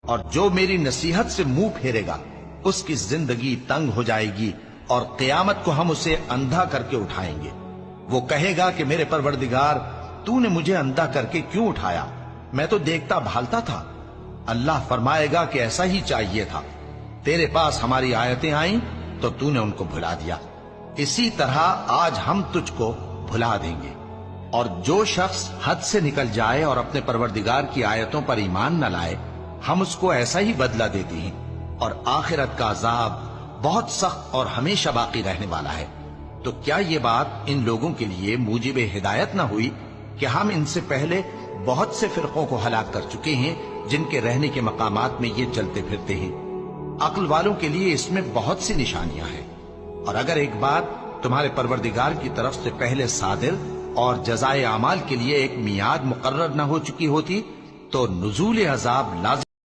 और जो मेरी नसीहत से मुंह फेरेगा उसकी जिंदगी तंग हो जाएगी और क़यामत को हम उसे अंधा करके उठाएंगे। वो कहेगा कि मेरे परवरदिगार, तूने मुझे अंधा करके क्यों उठाया? मैं तो देखता भालता था। अल्लाह फरमाएगा कि ऐसा ही चाहिए था। तेरे पास हमारी आयतें आईं तो तूने उनको भुला दिया। इसी तरह आज हम तुझको भुला देंगे। और जो शख्स हद से निकल जाए और अपने परवरदिगार की आयतों पर ईमान न लाए, हम उसको ऐसा ही बदला देते हैं। और आखिरत का अजाब बहुत सख्त और हमेशा बाकी रहने वाला है। तो क्या ये बात इन लोगों के लिए मूजिब हिदायत न हुई कि हम इनसे पहले बहुत से फिरकों को हलाक कर चुके हैं जिनके रहने के मकामात में ये चलते फिरते हैं। अक्ल वालों के लिए इसमें बहुत सी निशानियां हैं। और अगर एक बात तुम्हारे परवरदिगार की तरफ से पहले सादिर और जज़ाए अमाल के लिए एक मियाद मुकर्रर न हो चुकी होती तो नुज़ूल अज़ाब लाज़िम